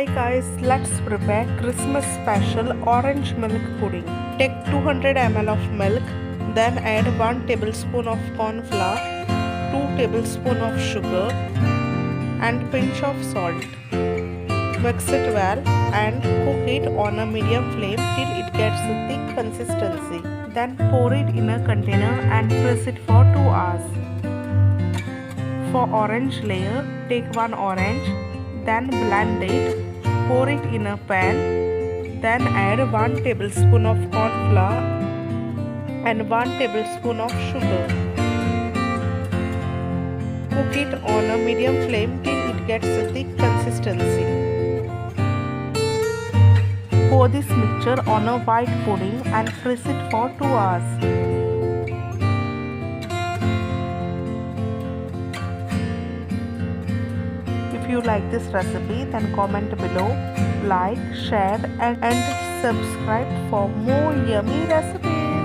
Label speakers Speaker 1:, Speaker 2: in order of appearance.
Speaker 1: Hi guys, let's prepare Christmas special orange milk pudding. Take 200 ml of milk, then add 1 tablespoon of corn flour, 2 tablespoons of sugar and pinch of salt. Mix it well and cook it on a medium flame till it gets a thick consistency. Then pour it in a container and freeze it for 2 hours. For orange layer, take 1 orange, then blend it, pour it in a pan, then add 1 tablespoon of corn flour and 1 tablespoon of sugar. Cook it on a medium flame till it gets a thick consistency. Pour this mixture on a white pudding and freeze it for 2 hours. If you like this recipe, then comment below, like, share and subscribe for more yummy recipes.